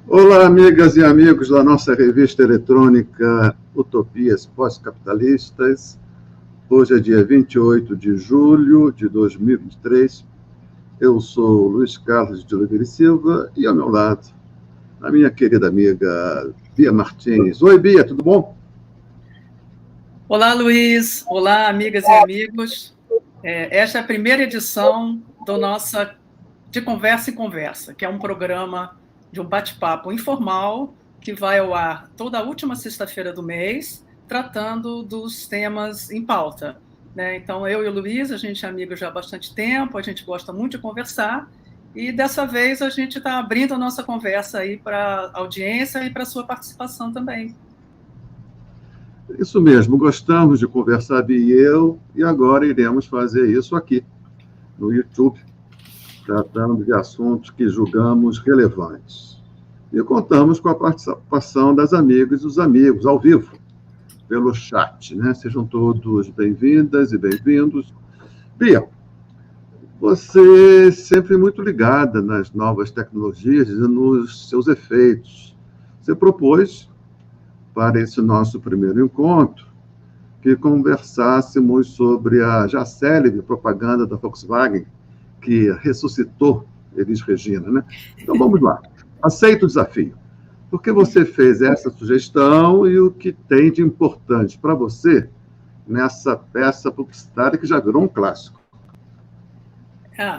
Olá, amigas e amigos da nossa revista eletrônica Utopias Pós-Capitalistas. Hoje é dia 28 de julho de 2023. Eu sou Luiz Carlos de Oliveira e Silva e ao meu lado, a minha querida amiga Bia Martins. Oi, Bia, tudo bom? Olá, Luiz. Olá, amigas e amigos. Esta é a primeira edição de Conversa em Conversa, que é um programa de um bate-papo informal que vai ao ar toda a última sexta-feira do mês, tratando dos temas em pauta, né? Então, eu e o Luiz, a gente é amigo já há bastante tempo, a gente gosta muito de conversar, e dessa vez a gente está abrindo a nossa conversa aí para a audiência e para a sua participação também. Isso mesmo, gostamos de conversar, Bia e eu, e agora iremos fazer isso aqui, no YouTube, tratando de assuntos que julgamos relevantes. E contamos com a participação das amigas e dos amigos, ao vivo, pelo chat, né? Sejam todos bem-vindas e bem-vindos. Bia, você é sempre muito ligada nas novas tecnologias e nos seus efeitos. Você propôs, para esse nosso primeiro encontro, que conversássemos sobre a já célebre propaganda da Volkswagen, que ressuscitou Elis Regina, né? Então, vamos lá. Aceito o desafio. Por que você fez essa sugestão e o que tem de importante para você nessa peça publicitária que já virou um clássico?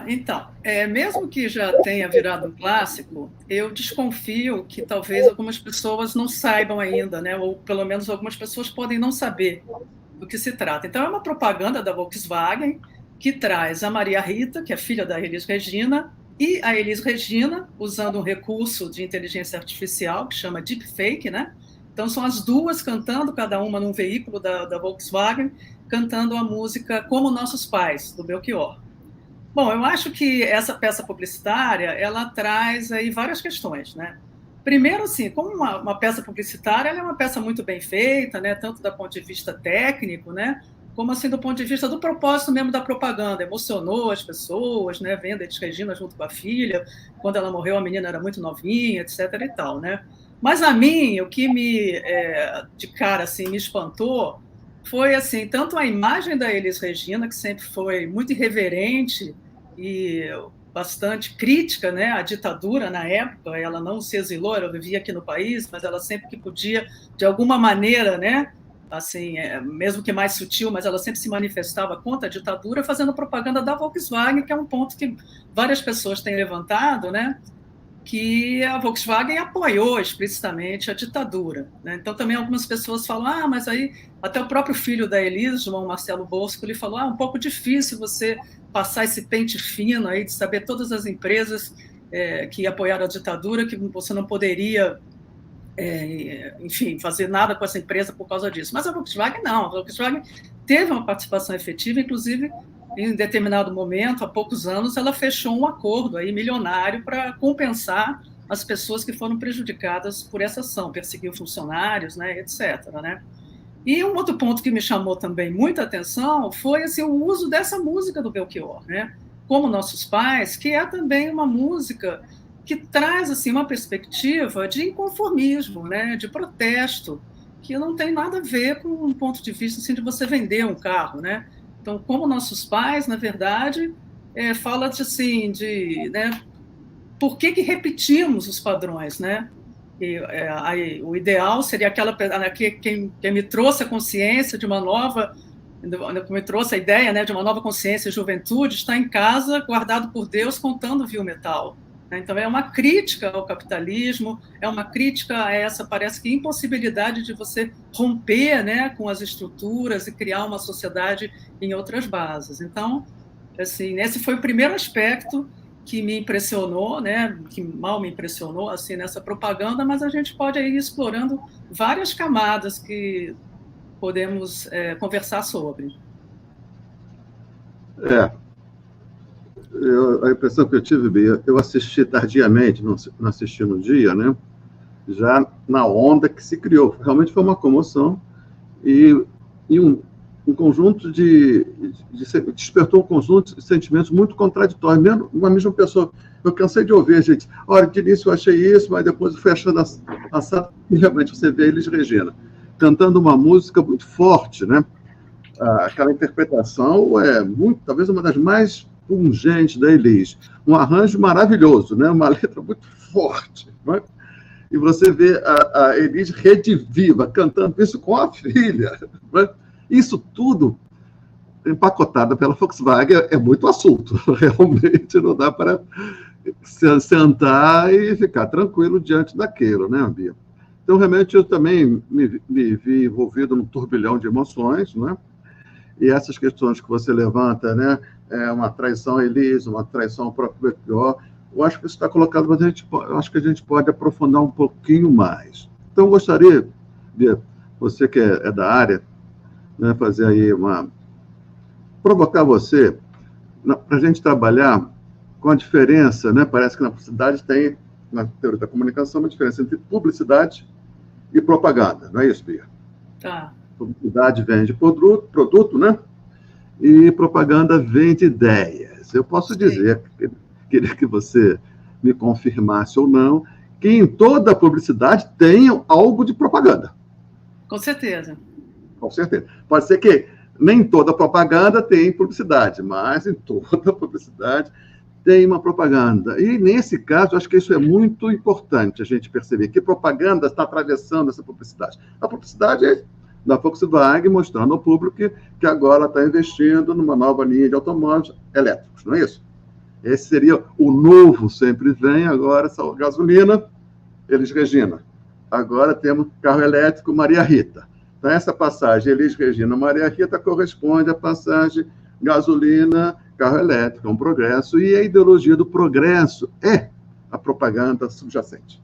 Então, mesmo que já tenha virado um clássico, eu desconfio que talvez algumas pessoas não saibam ainda, né? Ou pelo menos algumas pessoas podem não saber do que se trata. Então, é uma propaganda da Volkswagen que traz a Maria Rita, que é filha da Elis Regina, e a Elis Regina, usando um recurso de inteligência artificial que chama deepfake, né? Então, são as duas cantando, cada uma num veículo da Volkswagen, cantando a música Como Nossos Pais, do Belchior. Bom, eu acho que essa peça publicitária, ela traz aí várias questões, né? Primeiro, assim, como uma peça publicitária, ela é uma peça muito bem feita, né? Tanto do ponto de vista técnico, né? Como assim do ponto de vista do propósito mesmo da propaganda. Emocionou as pessoas, né? Vendo a Elis Regina junto com a filha. Quando ela morreu, a menina era muito novinha, etc. e tal, né? Mas a mim, o que de cara assim, me espantou foi assim, tanto a imagem da Elis Regina, que sempre foi muito irreverente e bastante crítica, né, à ditadura na época. Ela não se exilou, ela vivia aqui no país, mas ela sempre que podia, de alguma maneira, né, assim, mesmo que mais sutil, mas ela sempre se manifestava contra a ditadura, fazendo propaganda da Volkswagen, que é um ponto que várias pessoas têm levantado, né, que a Volkswagen apoiou explicitamente a ditadura, né? Então, também algumas pessoas falam, mas aí até o próprio filho da Elis, João Marcelo Bosco, ele falou, um pouco difícil você passar esse pente fino aí de saber todas as empresas que apoiaram a ditadura, que você não poderia, enfim, fazer nada com essa empresa por causa disso. Mas a Volkswagen não, a Volkswagen teve uma participação efetiva, inclusive em determinado momento, há poucos anos, ela fechou um acordo aí milionário para compensar as pessoas que foram prejudicadas por essa ação, perseguiu funcionários, né, etc., né? E um outro ponto que me chamou também muita atenção foi assim, o uso dessa música do Belchior, né? Como Nossos Pais, que é também uma música que traz assim, uma perspectiva de inconformismo, né, de protesto, que não tem nada a ver com um ponto de vista assim, de você vender um carro, né? Então, como nossos pais, na verdade, fala assim, né, por que repetimos os padrões, né? Aí, o ideal seria quem me trouxe a consciência de uma nova, me trouxe a ideia, né, de uma nova consciência e juventude, está em casa, guardado por Deus, contando viu metal. Então, é uma crítica ao capitalismo, é uma crítica a essa, parece que, impossibilidade de você romper, né, com as estruturas e criar uma sociedade em outras bases. Então, assim, esse foi o primeiro aspecto que me impressionou, né, que mal me impressionou assim nessa propaganda, mas a gente pode ir explorando várias camadas que podemos conversar sobre. A impressão que eu tive, Bia, eu assisti tardiamente, não assisti no dia, né? Já na onda que se criou. Realmente foi uma comoção e um conjunto despertou um conjunto de sentimentos muito contraditórios. Mesmo uma mesma pessoa, eu cansei de ouvir, gente, olha, de início eu achei isso, mas depois eu fui achando assado, e realmente você vê Elis Regina cantando uma música muito forte, né? Aquela interpretação é muito, talvez uma das mais pungentes da Elis. Um arranjo maravilhoso, né? Uma letra muito forte, né? E você vê a Elis rediviva, cantando isso com a filha. Né? Isso tudo empacotada pela Volkswagen é muito assunto. Realmente não dá para sentar e ficar tranquilo diante daquilo, né, Bia? Então, realmente, eu também me vi envolvido num turbilhão de emoções, né? E essas questões que você levanta, né? Uma traição à Elis, uma traição ao próprio Belchior, eu acho que isso está colocado, mas eu acho que a gente pode aprofundar um pouquinho mais. Então, eu gostaria, Bia, você que é da área, né, fazer aí provocar você para a gente trabalhar com a diferença, né? Parece que na publicidade tem, na teoria da comunicação, uma diferença entre publicidade e propaganda, não é isso, Bia? Tá. Publicidade vende produto, né? E propaganda vende ideias. Eu posso dizer, queria que você me confirmasse ou não, que em toda publicidade tem algo de propaganda. Com certeza. Com certeza. Pode ser que nem toda propaganda tem publicidade, mas em toda publicidade tem uma propaganda. E, nesse caso, acho que isso é muito importante a gente perceber que propaganda está atravessando essa publicidade. A publicidade é da Volkswagen mostrando ao público que agora está investindo numa nova linha de automóveis elétricos, não é isso? Esse seria o novo sempre vem, agora essa gasolina, Elis Regina. Agora temos carro elétrico Maria Rita. Então, essa passagem Elis Regina Maria Rita corresponde à passagem gasolina, carro elétrico, é um progresso, e a ideologia do progresso é a propaganda subjacente.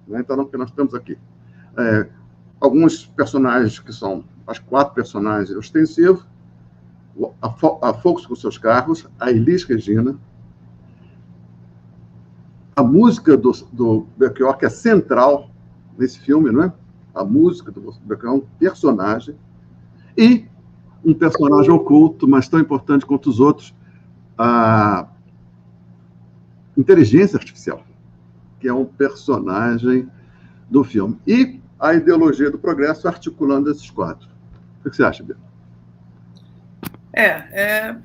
Então, o que nós temos aqui? Alguns personagens que são, as 4 personagens ostensivos, a Volks com seus carros, a Elis Regina, a música do Belchior, que é central nesse filme, não é? A música do Belchior é um personagem, e um personagem oculto, mas tão importante quanto os outros, a inteligência artificial, que é um personagem do filme. E a ideologia do progresso articulando esses 4. O que você acha, Bia? É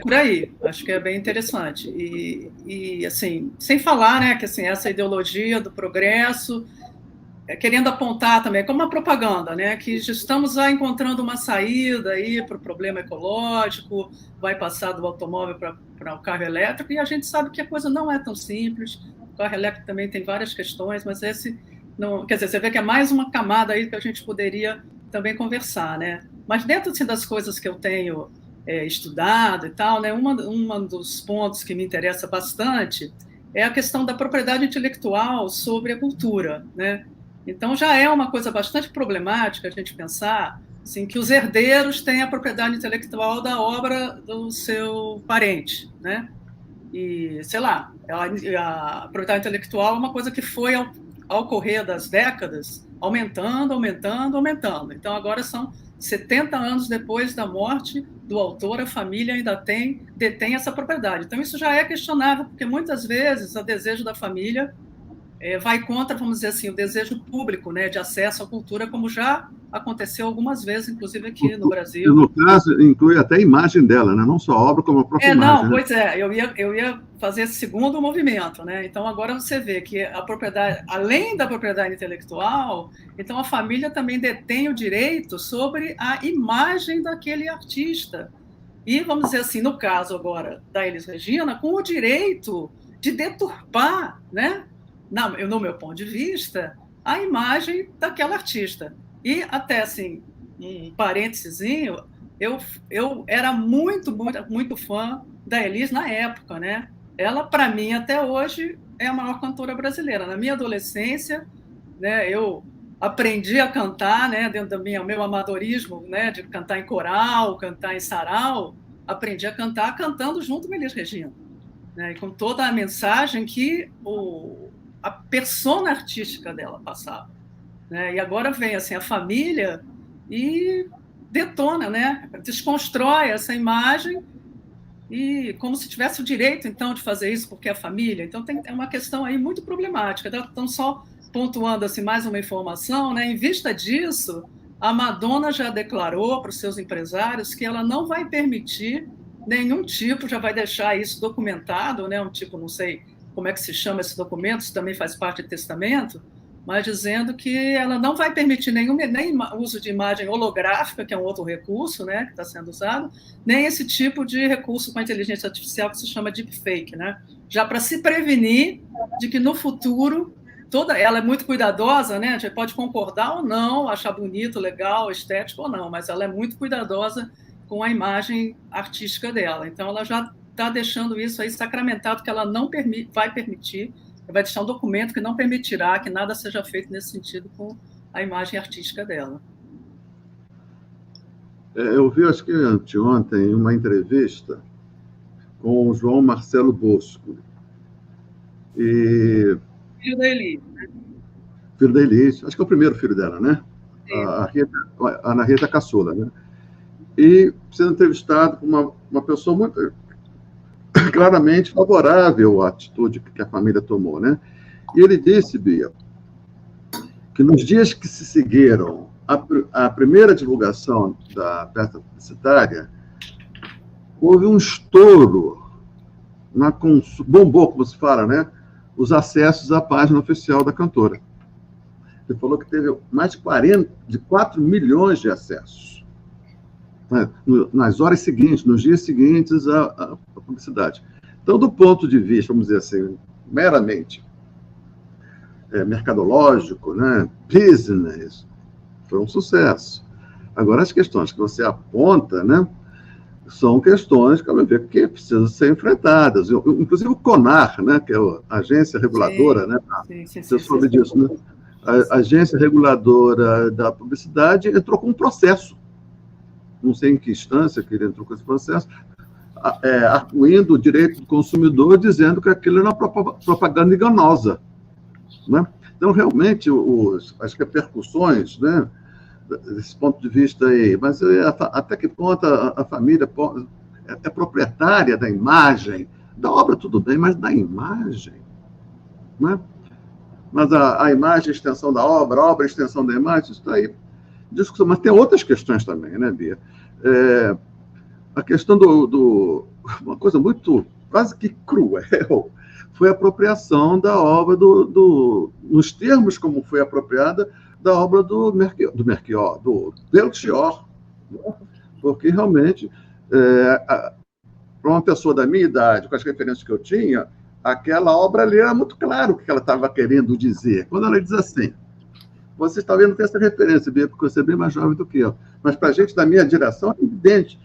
por aí. Acho que é bem interessante. E assim, sem falar, né, que assim, essa ideologia do progresso, querendo apontar também como uma propaganda, né, que já estamos lá encontrando uma saída aí para o problema ecológico, vai passar do automóvel para o carro elétrico, e a gente sabe que a coisa não é tão simples. O carro elétrico também tem várias questões, mas esse não, quer dizer, você vê que é mais uma camada aí que a gente poderia também conversar, né? Mas dentro assim, das coisas que eu tenho estudado e tal, né, uma dos pontos que me interessa bastante é a questão da propriedade intelectual sobre a cultura, né? Então, já é uma coisa bastante problemática a gente pensar assim, que os herdeiros têm a propriedade intelectual da obra do seu parente, né? E, sei lá, a propriedade intelectual é uma coisa que foi, ao correr das décadas, aumentando. Então, agora são 70 anos depois da morte do autor, a família ainda detém essa propriedade. Então, isso já é questionável, porque muitas vezes o desejo da família vai contra, vamos dizer assim, o desejo público, né, de acesso à cultura, como já aconteceu algumas vezes, inclusive aqui no E, Brasil. no caso, inclui até a imagem dela, né? Não só a obra, como a própria imagem. Não, né? pois é, eu ia fazer esse segundo movimento, né? Então, agora você vê que a propriedade, além da propriedade intelectual, então a família também detém o direito sobre a imagem daquele artista. E, vamos dizer assim, no caso agora da Elis Regina, com o direito de deturpar, né, no meu ponto de vista, a imagem daquela artista. E até, assim, um parêntesezinho, eu era muito fã da Elis na época, né? Ela, para mim, até hoje, é a maior cantora brasileira. Na minha adolescência, né, eu aprendi a cantar, né, dentro do meu amadorismo, né, de cantar em coral, cantar em sarau, aprendi a cantar cantando junto com Elis Regina, né, e com toda a mensagem que a persona artística dela passava, né? E agora vem assim a família e detona, né, desconstrói essa imagem e como se tivesse o direito então de fazer isso porque é a família. Então é uma questão aí muito problemática. Então só pontuando assim mais uma informação, né? Em vista disso, a Madonna já declarou para os seus empresários que ela não vai permitir nenhum tipo, já vai deixar isso documentado, né? Um tipo, não sei como é que se chama esse documento, isso também faz parte do testamento, mas dizendo que ela não vai permitir nem uso de imagem holográfica, que é um outro recurso, né, que está sendo usado, nem esse tipo de recurso com a inteligência artificial que se chama deepfake, né? Já para se prevenir de que no futuro ela é muito cuidadosa, né? A gente pode concordar ou não, achar bonito, legal, estético ou não, mas ela é muito cuidadosa com a imagem artística dela. Então, ela já está deixando isso aí sacramentado, que ela não vai permitir, vai deixar um documento que não permitirá que nada seja feito nesse sentido com a imagem artística dela. Eu vi, acho que anteontem, uma entrevista com o João Marcelo Bosco. Filho da Elis, né? Filho da Elis, acho que é o primeiro filho dela, né? A Ana Rita Caçula, né? E sendo entrevistado por uma pessoa muito claramente favorável à atitude que a família tomou, né? E ele disse, Bia, que nos dias que se seguiram a primeira divulgação da peça publicitária, houve um estouro, bombou, como se fala, né? Os acessos à página oficial da cantora. Ele falou que teve mais de 4 milhões de acessos, né? Nas horas seguintes, nos dias seguintes à publicidade. Então, do ponto de vista, vamos dizer assim, meramente mercadológico, né? Business, foi um sucesso. Agora, as questões que você aponta, né, são questões que, que precisam ser enfrentadas. Inclusive o CONAR, né, que é a agência reguladora, né, você soube disso, né? A agência reguladora da publicidade entrou com um processo. Não sei em que instância que ele entrou com esse processo, arguindo o direito do consumidor, dizendo que aquilo era uma propaganda enganosa, né? Então, realmente, as repercussões, né, desse ponto de vista aí, mas até que ponto a família é proprietária da imagem, da obra tudo bem, mas da imagem, né? Mas a imagem, a extensão da obra, a obra, a extensão da imagem, isso está aí discussão. Mas tem outras questões também, né, Bia? A questão uma coisa muito, quase que cruel, foi a apropriação da obra nos termos como foi apropriada da obra do Melchior, do Belchior, porque realmente, para uma pessoa da minha idade, com as referências que eu tinha, aquela obra ali era muito claro o que ela estava querendo dizer. Quando ela diz assim, você talvez não tenha essa referência, Bia, porque você é bem mais jovem do que eu, mas para a gente da minha geração é evidente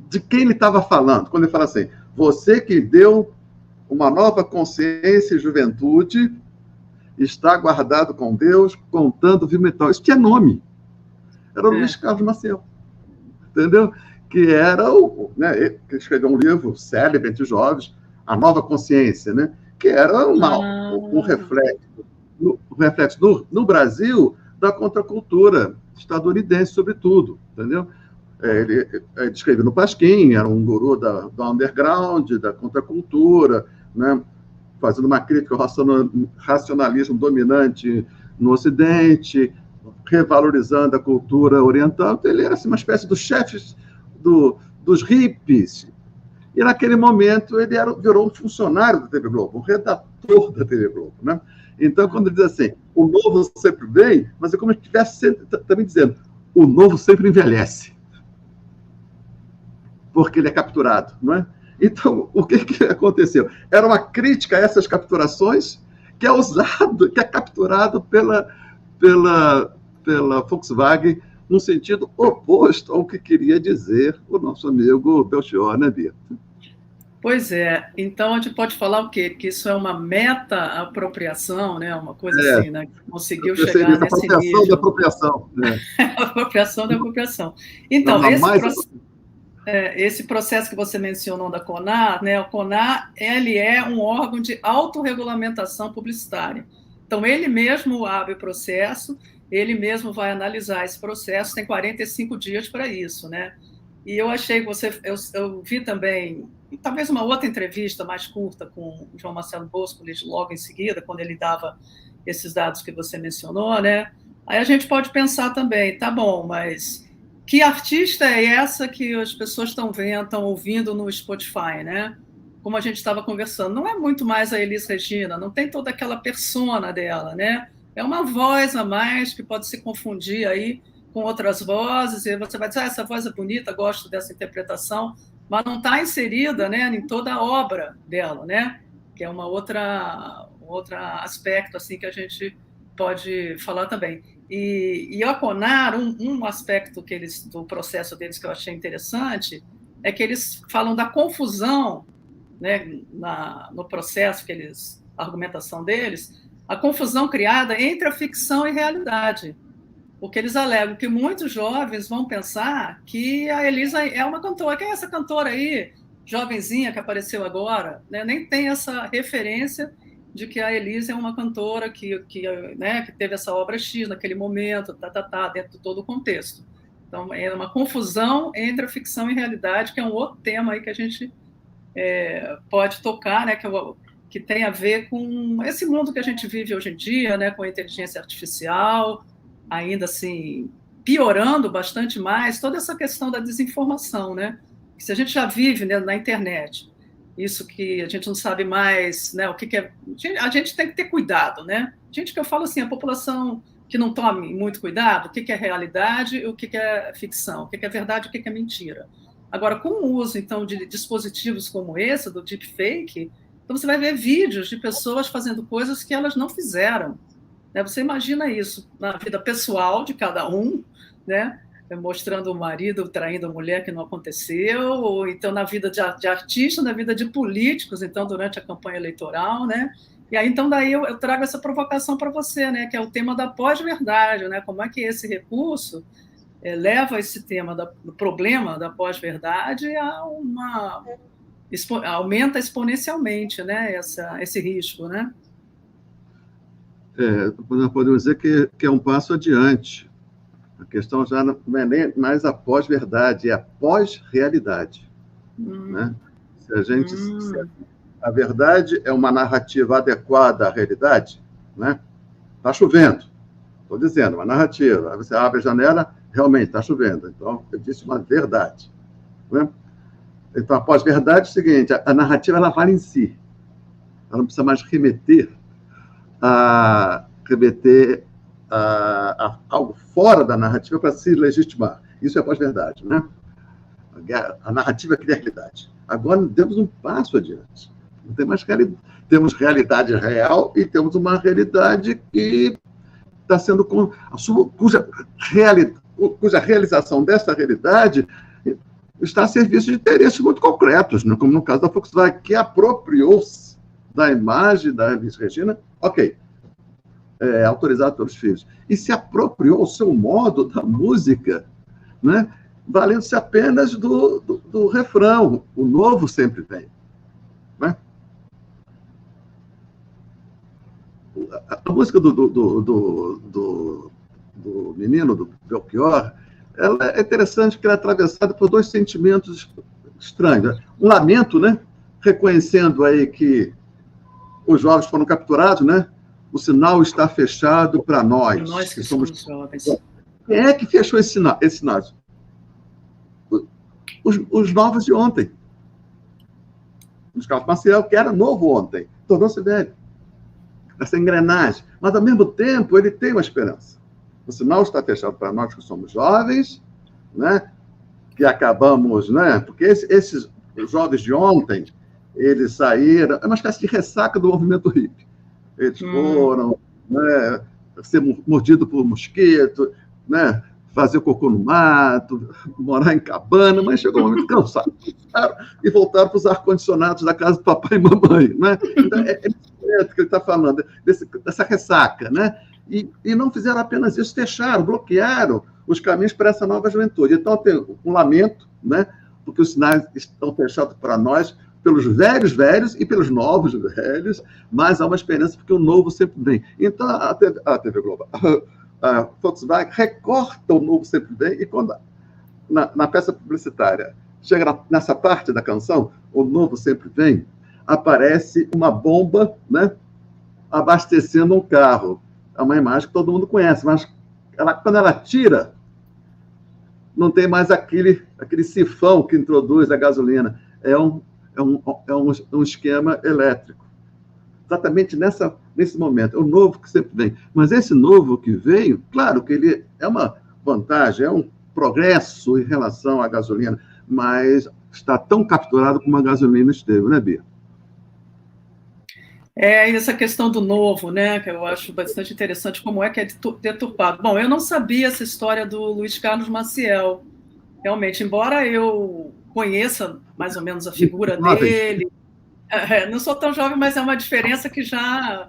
de quem ele estava falando. Quando ele fala assim, você que deu uma nova consciência e juventude, está guardado com Deus, contando vivo metal. Isso tinha nome. Era o Luiz Carlos Maciel. Entendeu? Que era que escreveu um livro célebre entre os jovens, A Nova Consciência, né? Que era um reflexo no Brasil da contracultura estadunidense, sobretudo. Entendeu? Ele escreveu no Pasquim, era um guru da underground, da contracultura, né? Fazendo uma crítica ao racionalismo dominante no Ocidente, revalorizando a cultura oriental. Então, ele era assim, uma espécie dos chefes dos hippies. E, naquele momento, ele virou um funcionário da TV Globo, um redator da TV Globo. Né? Então, quando ele diz assim, o novo sempre vem, mas é como se estivesse também dizendo, o novo sempre envelhece, porque ele é capturado. Não é? Então, o que aconteceu? Era uma crítica a essas capturações que é capturado pela Volkswagen no sentido oposto ao que queria dizer o nosso amigo Belchior, né, Bia? Pois é. Então, a gente pode falar o quê? Que isso é uma meta-apropriação, né? Uma coisa assim, né? Que conseguiu chegar nesse nível. Da apropriação. Né? Apropriação da apropriação. Então, esse processo que você mencionou da CONAR, né? O CONAR, ele é um órgão de autorregulamentação publicitária. Então, ele mesmo abre o processo, ele mesmo vai analisar esse processo, tem 45 dias para isso, né? E eu achei que eu vi também, talvez uma outra entrevista mais curta com o João Marcelo Bosco, logo em seguida, quando ele dava esses dados que você mencionou, né? Aí a gente pode pensar também, tá bom, mas que artista é essa que as pessoas estão vendo, estão ouvindo no Spotify, né? Como a gente estava conversando, não é muito mais a Elis Regina, não tem toda aquela persona dela, né? É uma voz a mais que pode se confundir aí com outras vozes, e você vai dizer, essa voz é bonita, gosto dessa interpretação, mas não está inserida, né, em toda a obra dela, né? Que é uma outra aspecto assim que a gente pode falar também. E a CONAR, um aspecto do processo deles que eu achei interessante é que eles falam da confusão, né, no processo a argumentação deles, a confusão criada entre a ficção e a realidade. Porque eles alegam que muitos jovens vão pensar que a Elisa é uma cantora. Quem é essa cantora aí, jovenzinha, que apareceu agora? Né? Nem tem essa referência de que a Elisa é uma cantora que teve essa obra X naquele momento, dentro de todo o contexto. Então, é uma confusão entre a ficção e a realidade, que é um outro tema aí que a gente pode tocar, né? Que tem a ver com esse mundo que a gente vive hoje em dia, né? Com a inteligência artificial, ainda assim, piorando bastante mais toda essa questão da desinformação, né? Que se a gente já vive, né, na internet, isso que a gente não sabe mais, né, o que é... A gente tem que ter cuidado, né? Gente, que eu falo assim, a população que não tome muito cuidado, o que é realidade e o que é ficção, o que é verdade e o que é mentira. Agora, com o uso, então, de dispositivos como esse, do deepfake, então você vai ver vídeos de pessoas fazendo coisas que elas não fizeram. Você imagina isso na vida pessoal de cada um, né? Mostrando o marido traindo a mulher que não aconteceu, ou então na vida de artista, na vida de políticos, então durante a campanha eleitoral, né? E aí então daí eu trago essa provocação para você, né? Que é o tema da pós-verdade, né? Como é que esse recurso leva esse tema do problema da pós-verdade aumenta exponencialmente, né? Esse risco, né? Nós podemos dizer que é um passo adiante. A questão já não é nem mais a pós-verdade, é a pós-realidade. Né? Se a verdade é uma narrativa adequada à realidade, né? Está chovendo, estou dizendo, uma narrativa. Aí você abre a janela, realmente está chovendo. Então, eu disse uma verdade. Né? Então, a pós-verdade é o seguinte, a narrativa ela vale em si. Ela não precisa mais remeter a algo fora da narrativa para se legitimar. Isso é pós-verdade, né? A narrativa cria a realidade. Agora temos um passo adiante. Não tem mais realidade. Temos realidade real e temos uma realidade que está sendo cuja realização dessa realidade está a serviço de interesses muito concretos, né? Como no caso da Volkswagen, que apropriou-se da imagem da Elis Regina, ok, autorizado pelos filhos, e se apropriou o seu modo da música, né? Valendo-se apenas do refrão, o novo sempre vem. Né? A música do menino, do Belchior, ela é interessante porque ela é atravessada por dois sentimentos estranhos. Um lamento, né? Reconhecendo aí que os jovens foram capturados, né? o sinal está fechado para nós. Nós que somos jovens. Quem é que fechou esse sinal? Os novos de ontem. Luiz Carlos Maciel, que era novo ontem, tornou-se velho. Essa engrenagem. Mas, ao mesmo tempo, ele tem uma esperança. O sinal está fechado para nós que somos jovens, né? Que acabamos, né? Porque esses jovens de ontem, eles saíram, é uma espécie de ressaca do movimento hippie. Eles foram, né, ser mordido por mosquito, né, fazer cocô no mato, morar em cabana, mas chegou um momento cansado. E voltaram para os ar-condicionados da casa do papai e mamãe. Né? Então, é isso que ele está falando, dessa ressaca. Né? E não fizeram apenas isso, fecharam, bloquearam os caminhos para essa nova juventude. Então, tem um lamento, né? Porque os sinais estão fechados para nós, pelos velhos e pelos novos velhos, mas há uma esperança, porque o novo sempre vem. Então, a TV Global, a Volkswagen recorta o novo sempre vem, e quando, na peça publicitária, chega nessa parte da canção, o novo sempre vem, aparece uma bomba, né, abastecendo um carro. É uma imagem que todo mundo conhece, mas quando ela tira, não tem mais aquele sifão que introduz a gasolina. É um esquema elétrico. Exatamente nesse momento. É o novo que sempre vem. Mas esse novo que veio, claro que ele é uma vantagem, é um progresso em relação à gasolina, mas está tão capturado como a gasolina esteve, né, Bia? Essa questão do novo, né, que eu acho bastante interessante, como é que é deturpado. Bom, eu não sabia essa história do Luiz Carlos Maciel, realmente, embora eu conheça mais ou menos a figura dele, não sou tão jovem, mas é uma diferença que já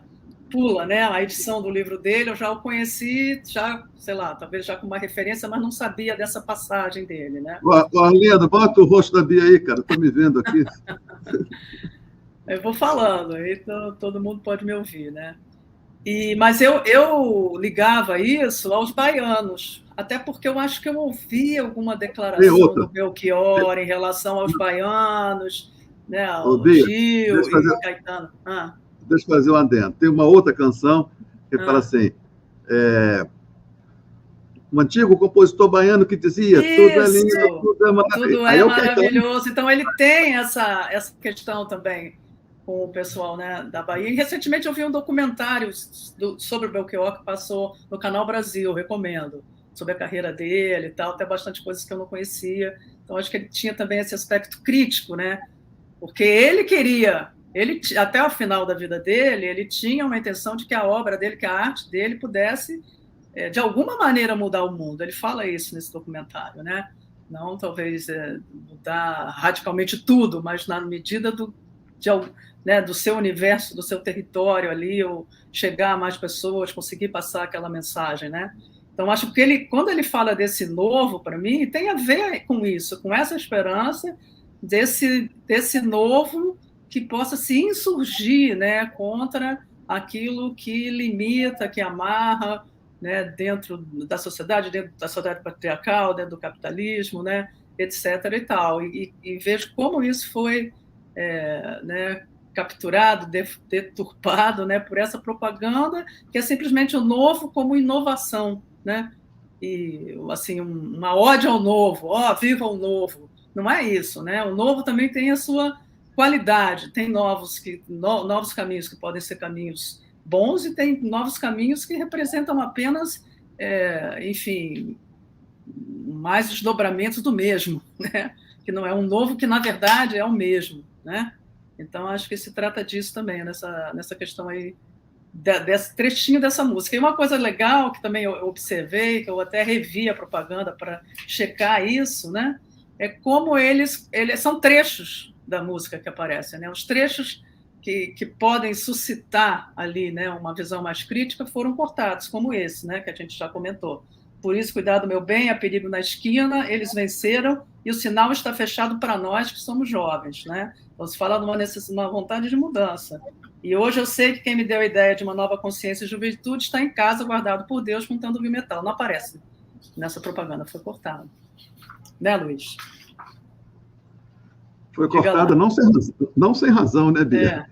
pula, né, a edição do livro dele, eu já o conheci, já, sei lá, talvez já com uma referência, mas não sabia dessa passagem dele, né. Arlindo, bota o rosto da Bia aí, cara, estou me vendo aqui. Eu vou falando, aí todo mundo pode me ouvir, né? Mas eu ligava isso aos baianos, até porque eu acho que eu ouvi alguma declaração do Belchior em relação aos baianos, né, ao Gil e Caetano. Deixa eu fazer um adendo. Tem uma outra canção que fala assim, um antigo compositor baiano que dizia tudo é lindo, tudo é maravilhoso. Tudo é maravilhoso. Então ele tem essa questão também com o pessoal, né, da Bahia. E recentemente eu vi um documentário sobre o Belchior que passou no Canal Brasil, recomendo, sobre a carreira dele e tal, até bastante coisas que eu não conhecia. Então acho que ele tinha também esse aspecto crítico, né? Porque ele queria, até o final da vida dele, ele tinha uma intenção de que a obra dele, que a arte dele pudesse, de alguma maneira, mudar o mundo. Ele fala isso nesse documentário, né? Não talvez mudar radicalmente tudo, mas na medida do seu universo, do seu território ali, ou chegar a mais pessoas, conseguir passar aquela mensagem, né? Então, acho que quando ele fala desse novo, para mim, tem a ver com isso, com essa esperança desse novo que possa se insurgir, né, contra aquilo que limita, que amarra, né, dentro da sociedade patriarcal, dentro do capitalismo, né, etc. e tal. E vejo como isso foi né, capturado, deturpado, né, por essa propaganda que é simplesmente o novo como inovação, né? E assim uma ode ao novo, viva o novo. Não é isso, né? O novo também tem a sua qualidade, tem novos caminhos que podem ser caminhos bons e tem novos caminhos que representam apenas, enfim, mais desdobramentos do mesmo, né? Que não é um novo, que na verdade é o mesmo, né? Então acho que se trata disso também, nessa questão aí, desse trechinho dessa música. E uma coisa legal que também eu observei, que eu até revi a propaganda para checar isso, né? É como eles são trechos da música que aparecem, né? Os trechos que podem suscitar ali, né, uma visão mais crítica foram cortados, como esse, né, que a gente já comentou. Por isso, cuidado, meu bem, há perigo na esquina, eles venceram e o sinal está fechado para nós que somos jovens, né? Então, se fala de uma vontade de mudança. E hoje eu sei que quem me deu a ideia de uma nova consciência e juventude está em casa, guardado por Deus, juntando o metal. Não aparece nessa propaganda, foi cortado. Né, Luiz? Foi cortada não sem razão, né, Bia?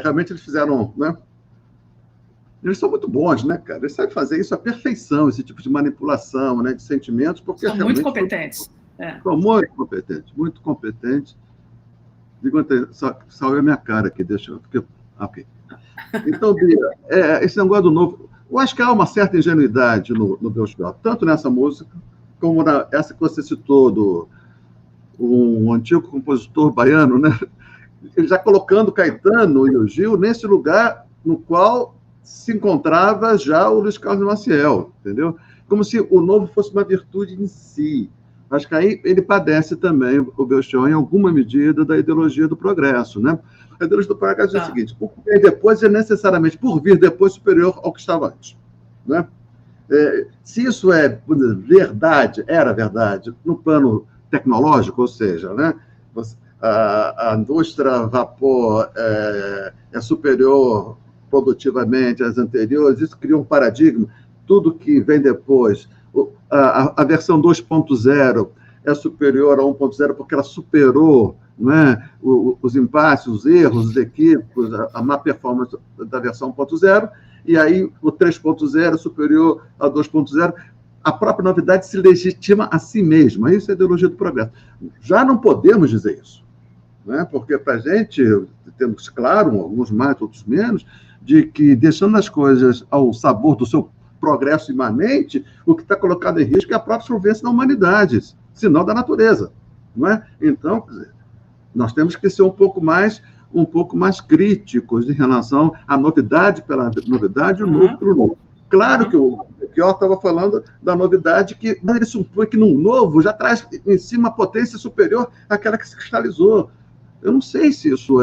realmente eles fizeram, né? Eles são muito bons, né, cara? Eles sabem fazer isso à perfeição, esse tipo de manipulação, né, de sentimentos, porque são muito competentes. São muito competentes, muito competentes. Digo, salve a minha cara aqui, deixa eu... Ok. Então, Bia, esse negócio do novo... Eu acho que há uma certa ingenuidade no Belchior, tanto nessa música, como essa que você citou, um antigo compositor baiano, né? Ele já colocando Caetano e o Gil nesse lugar no qual se encontrava já o Luiz Carlos Maciel, entendeu? Como se o novo fosse uma virtude em si. Acho que aí ele padece também, o Belchior, em alguma medida, da ideologia do progresso, né? A ideologia do progresso é o seguinte: o que vem depois é necessariamente, por vir depois, superior ao que estava antes, né? Se isso é verdade, era verdade, no plano tecnológico, ou seja, né? A indústria a vapor é superior produtivamente às anteriores, isso cria um paradigma. Tudo que vem depois, a versão 2.0 é superior a 1.0 porque ela superou, né, os impasses, os erros, os equívocos, a má performance da versão 1.0, e aí o 3.0 é superior a 2.0. A própria novidade se legitima a si mesma. Isso é a ideologia do progresso. Já não podemos dizer isso, né? Porque para a gente, temos claro, alguns mais, outros menos, de que, deixando as coisas ao sabor do seu progresso imanente, o que está colocado em risco é a própria sobrevivência da humanidade, se não da natureza, não é? Então, quer dizer, nós temos que ser um pouco mais críticos em relação à novidade pela novidade e o novo pelo novo. Claro que o Belchior estava falando da novidade, que ele supõe que no novo já traz em si uma potência superior àquela que se cristalizou. Eu não sei se isso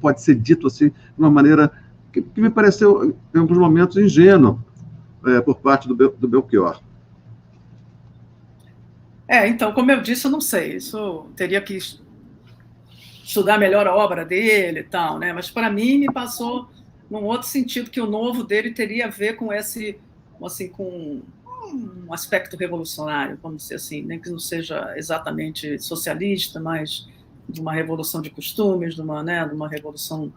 pode ser dito assim, de uma maneira que me pareceu, em alguns momentos, ingênua por parte do Belchior. Então, como eu disse, eu não sei. Isso teria que estudar melhor a obra dele e tal, né? Mas, para mim, me passou num outro sentido, que o novo dele teria a ver com com um aspecto revolucionário, vamos dizer assim, nem que não seja exatamente socialista, mas de uma revolução de costumes, de uma revolução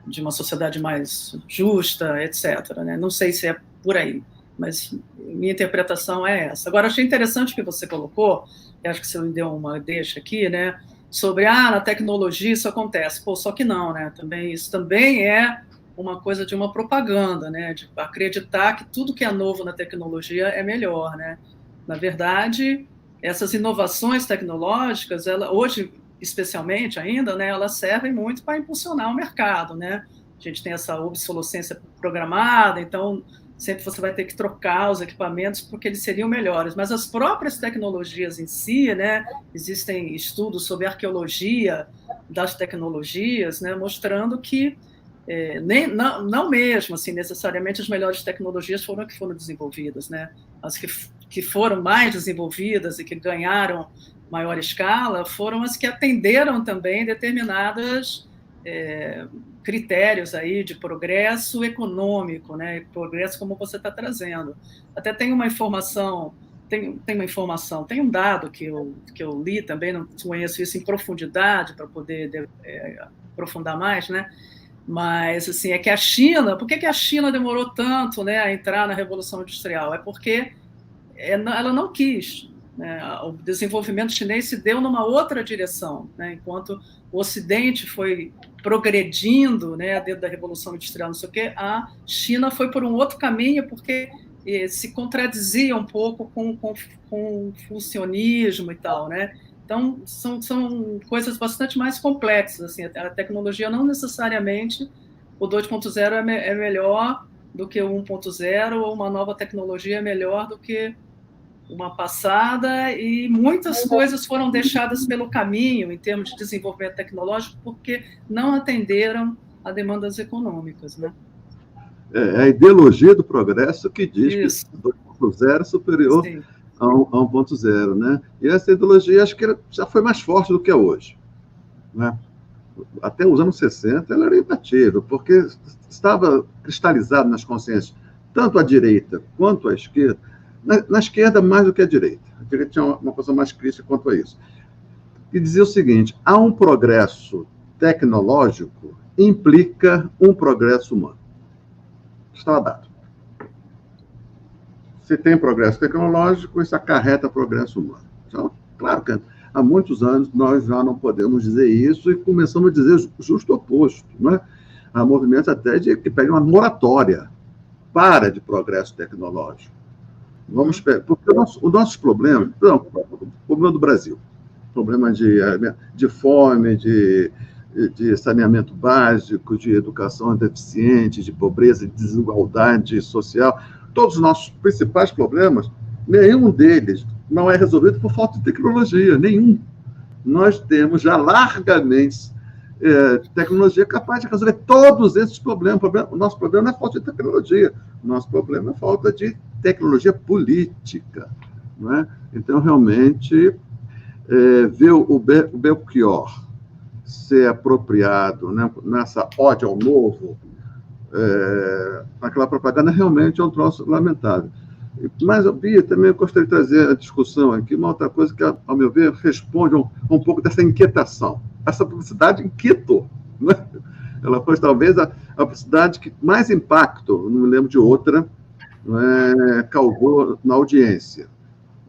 de uma sociedade mais justa, etc., né? Não sei se é por aí, mas minha interpretação é essa. Agora, achei interessante o que você colocou, e acho que você me deu uma deixa aqui, né? Sobre, na tecnologia isso acontece. Só que não, né? Isso também é uma coisa de uma propaganda, né? De acreditar que tudo que é novo na tecnologia é melhor, né? Na verdade, essas inovações tecnológicas, hoje, especialmente ainda, né, elas servem muito para impulsionar o mercado, né? A gente tem essa obsolescência programada, então sempre você vai ter que trocar os equipamentos porque eles seriam melhores. Mas as próprias tecnologias em si, né, existem estudos sobre arqueologia das tecnologias, né, mostrando que não mesmo assim, necessariamente as melhores tecnologias foram as que foram desenvolvidas, né? As que foram mais desenvolvidas e que ganharam maior escala foram as que atenderam também determinadas critérios aí de progresso econômico, né? Progresso como você está trazendo. Até tem uma informação, tem um dado que eu li também, não conheço isso em profundidade para poder aprofundar mais, né? Mas, assim, é que a China... Por que a China demorou tanto, né, a entrar na Revolução Industrial? É porque ela não quis, né? O desenvolvimento chinês se deu numa outra direção, né? Enquanto o Ocidente foi progredindo, né, dentro da Revolução Industrial, não sei o quê, a China foi por um outro caminho, porque se contradizia um pouco com o funcionismo e tal, né? Então, são coisas bastante mais complexas. Assim, a tecnologia não necessariamente, o 2.0 é melhor do que o 1.0, ou uma nova tecnologia é melhor do que uma passada, e muitas coisas foram deixadas pelo caminho, em termos de desenvolvimento tecnológico, porque não atenderam a demandas econômicas, né? É a ideologia do progresso que diz que 2.0 é superior a 1.0, né? E essa ideologia, acho que já foi mais forte do que é hoje, né? Até os anos 60, ela era imbatível, porque estava cristalizado nas consciências, tanto a direita quanto a esquerda. Na esquerda, mais do que a direita. A direita tinha uma posição mais crítica quanto a isso. E dizia o seguinte: há um progresso tecnológico implica um progresso humano. Está dado. Se tem progresso tecnológico, isso acarreta progresso humano. Então, claro que há muitos anos nós já não podemos dizer isso e começamos a dizer justo o oposto. Né? Há movimentos até que pedem uma moratória para de progresso tecnológico. Vamos pegar, porque o nosso problema, o problema do Brasil, problema de fome, de saneamento básico, de educação deficiente, de pobreza, de desigualdade social, todos os nossos principais problemas, nenhum deles não é resolvido por falta de tecnologia, nenhum. Nós temos já largamente tecnologia capaz de resolver todos esses problemas. O nosso problema não é falta de tecnologia, o nosso problema é falta de tecnologia política. Não é? Então, realmente, ver o Belchior ser apropriado, né, nessa ode ao novo, aquela propaganda realmente é um troço lamentável. Mas, Bia, também gostaria de trazer a discussão aqui uma outra coisa que, ao meu ver, responde um pouco dessa inquietação. Essa publicidade inquietou. Né? Ela foi, talvez, a publicidade que mais impacto, não me lembro de outra, causou na audiência.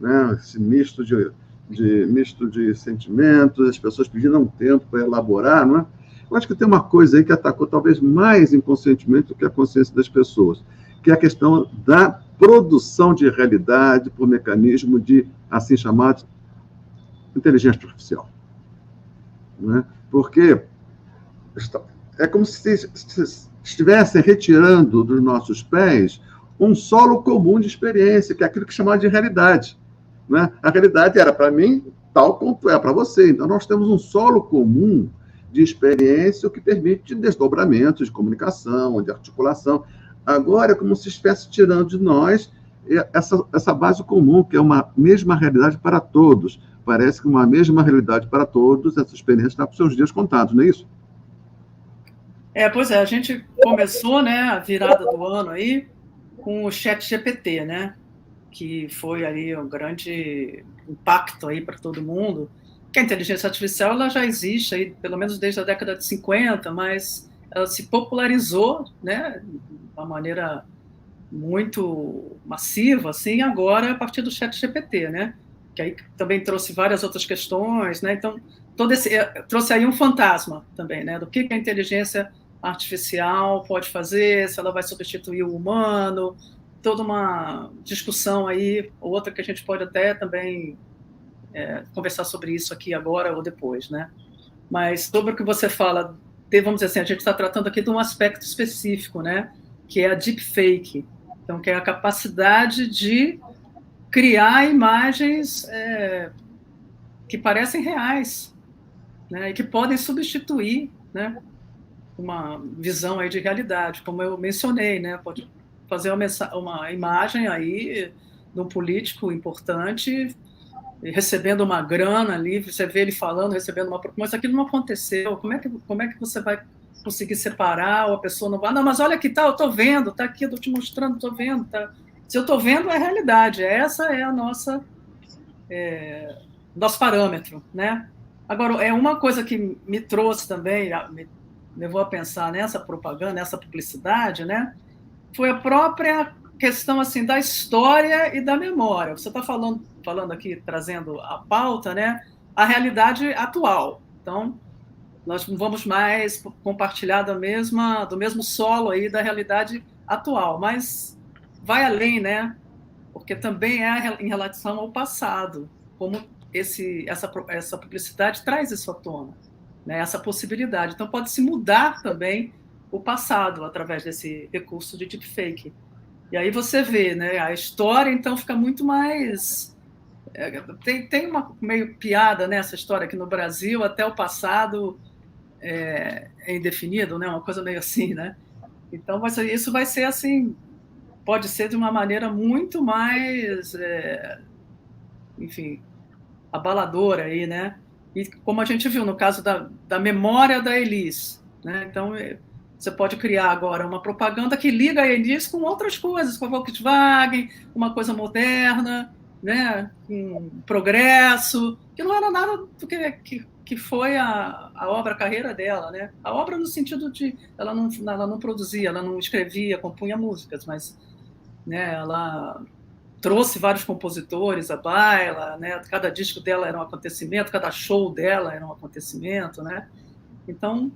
Né? Esse misto de sentimentos, as pessoas pedindo um tempo para elaborar. Não é? Eu acho que tem uma coisa aí que atacou talvez mais inconscientemente do que a consciência das pessoas, que é a questão da produção de realidade por mecanismo de, assim chamado, inteligência artificial. Né? Porque é como se estivessem retirando dos nossos pés um solo comum de experiência, que é aquilo que chamava de realidade. Né? A realidade era para mim tal quanto é para você. Então, nós temos um solo comum de experiência, o que permite desdobramentos de comunicação, de articulação. Agora é como se estivesse tirando de nós essa base comum, que é uma mesma realidade para todos. Parece que uma mesma realidade para todos, essa experiência está com seus dias contados, não é isso? Pois é, a gente começou, né, a virada do ano aí com o ChatGPT, né, que foi ali um grande impacto aí para todo mundo. Que a inteligência artificial ela já existe aí, pelo menos desde a década de 50, mas ela se popularizou, né, de uma maneira muito massiva, assim, agora a partir do ChatGPT, né, que aí também trouxe várias outras questões, né, então trouxe aí um fantasma também, né, do que a inteligência artificial pode fazer, se ela vai substituir o humano, toda uma discussão aí, outra que a gente pode até também conversar sobre isso aqui agora ou depois, né? Mas sobre o que você fala, vamos dizer assim, a gente está tratando aqui de um aspecto específico, né? Que é a deepfake, então que é a capacidade de criar imagens que parecem reais, né? E que podem substituir, né? Uma visão aí de realidade, como eu mencionei, né? Pode fazer uma imagem aí de um político importante recebendo uma grana ali, você vê ele falando, recebendo uma proposta, mas aquilo não aconteceu, como é que você vai conseguir separar, ou a pessoa não vai, não, mas olha aqui, tá, eu estou vendo, está aqui, estou te mostrando, estou vendo, tá. Se eu estou vendo, é a realidade, essa é a nosso parâmetro, né? Agora, uma coisa que me trouxe também, me levou a pensar nessa propaganda, nessa publicidade, né? Foi a própria questão assim da história e da memória. Você está falando aqui, trazendo a pauta, né? A realidade atual. Então, nós não vamos mais compartilhar do mesmo solo aí da realidade atual, mas vai além, né? Porque também é em relação ao passado, como essa publicidade traz isso à tona, né? Essa possibilidade. Então, pode se mudar também o passado através desse recurso de deepfake. E aí você vê, né? A história, então, fica muito mais... Tem uma meio piada nessa história que no Brasil, até o passado é indefinido, né? Uma coisa meio assim, né? Então, isso vai ser assim... Pode ser de uma maneira muito mais, enfim, abaladora aí, né? E como a gente viu no caso da memória da Elis, né? Então, você pode criar agora uma propaganda que liga a Elis com outras coisas, com a Volkswagen, uma coisa moderna, né? Com progresso, que não era nada do que que foi a obra, a carreira dela, né? A obra no sentido de ela não produzia, ela não escrevia, compunha músicas, mas, né, ela trouxe vários compositores à baila, né? Cada disco dela era um acontecimento, cada show dela era um acontecimento, né? Então,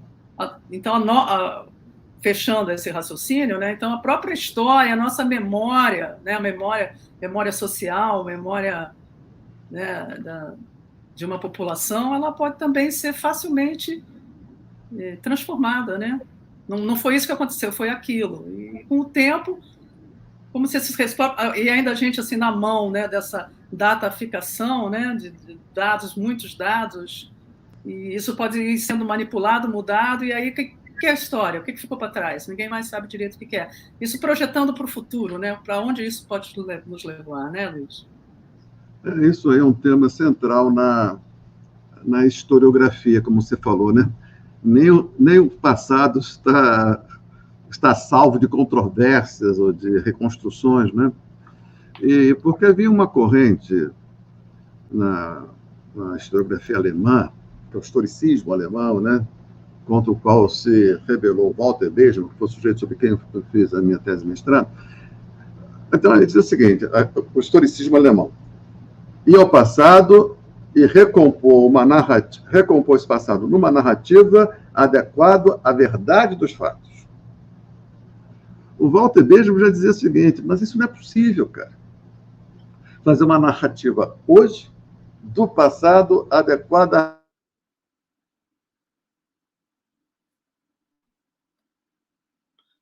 fechando esse raciocínio, né? Então a própria história, a nossa memória, né? A memória social, memória, né, de uma população, ela pode também ser facilmente transformada, né? Não foi isso que aconteceu, foi aquilo. E com o tempo, como se esses e ainda a gente assim na mão, né, dessa dataficação, né, de dados, muitos dados, e isso pode ir sendo manipulado, mudado, e aí que é a história? O que ficou para trás? Ninguém mais sabe direito o que é. Isso projetando para o futuro, né? Para onde isso pode nos levar, né, Luiz? Isso aí é um tema central na historiografia, como você falou, né? Nem o passado está salvo de controvérsias ou de reconstruções, né? E porque havia uma corrente na historiografia alemã, que é o historicismo alemão, né? Contra o qual se rebelou Walter Benjamin, que foi o sujeito sobre quem eu fiz a minha tese de mestrado. Então, ele diz o seguinte, o historicismo alemão ia ao passado e recompor esse passado numa narrativa adequada à verdade dos fatos. O Walter Benjamin já dizia o seguinte, mas isso não é possível, cara. Fazer uma narrativa hoje do passado adequada.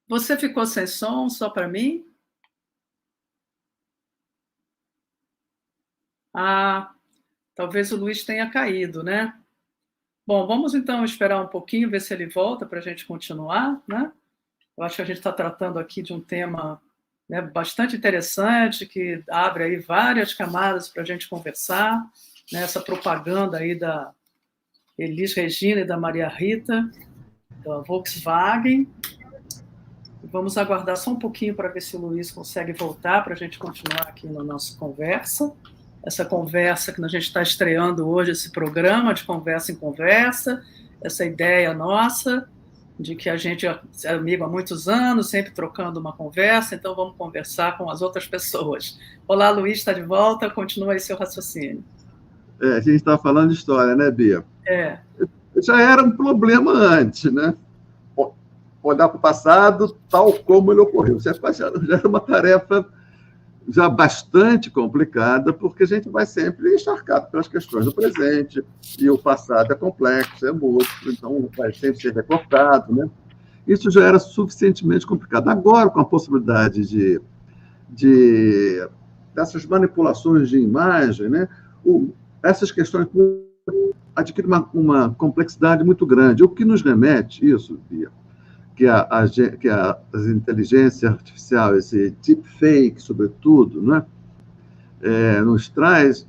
Você ficou sem som só para mim? Talvez o Luiz tenha caído, né? Bom, vamos então esperar um pouquinho, ver se ele volta para a gente continuar, né? Eu acho que a gente está tratando aqui de um tema, né, bastante interessante, que abre aí várias camadas para a gente conversar, né? Essa propaganda aí da Elis Regina e da Maria Rita, da Volkswagen. Vamos aguardar só um pouquinho para ver se o Luiz consegue voltar para a gente continuar aqui na nossa conversa. Essa conversa que a gente está estreando hoje, esse programa de conversa em conversa, essa ideia nossa de que a gente é amigo há muitos anos, sempre trocando uma conversa, então vamos conversar com as outras pessoas. Olá, Luiz, está de volta, continua aí seu raciocínio. A gente está falando de história, né, Bia? Já era um problema antes, né? Olhar para o passado tal como ele ocorreu. Já era uma tarefa já bastante complicada, porque a gente vai sempre encharcado pelas questões do presente, e o passado é complexo, é múltiplo, então vai sempre ser recortado, né? Isso já era suficientemente complicado. Agora, com a possibilidade dessas manipulações de imagem, né, essas questões adquirem uma complexidade muito grande. O que nos remete, isso, Bia, que as inteligências artificiais, esse deepfake, sobretudo, né, nos traz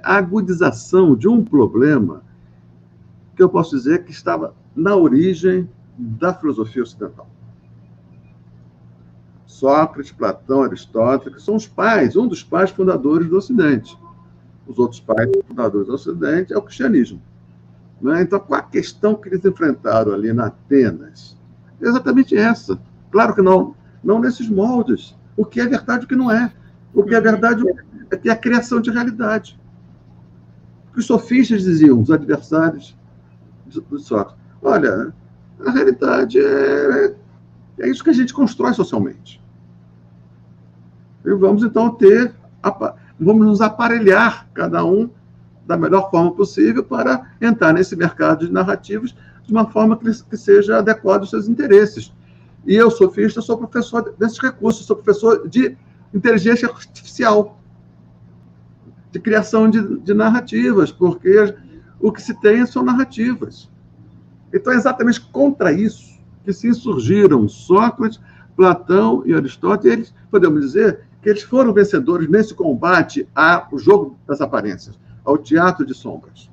a agudização de um problema que eu posso dizer que estava na origem da filosofia ocidental. Sócrates, Platão, Aristóteles, que são um dos pais fundadores do Ocidente. Os outros pais fundadores do Ocidente é o cristianismo, né? Então, qual a questão que eles enfrentaram ali na Atenas? Exatamente essa. Claro que não nesses moldes. O que é verdade e o que não é. O que é verdade é a criação de realidade. Os sofistas diziam, os adversários do Sócrates, olha, a realidade é isso que a gente constrói socialmente. E vamos, então, vamos nos aparelhar, cada um, da melhor forma possível, para entrar nesse mercado de narrativas de uma forma que seja adequada aos seus interesses. E eu, sofista, sou professor desses recursos, sou professor de inteligência artificial, de criação de narrativas, porque o que se tem são narrativas. Então, é exatamente contra isso que se insurgiram Sócrates, Platão e Aristóteles. Eles, podemos dizer, que eles foram vencedores nesse combate ao jogo das aparências, ao teatro de sombras.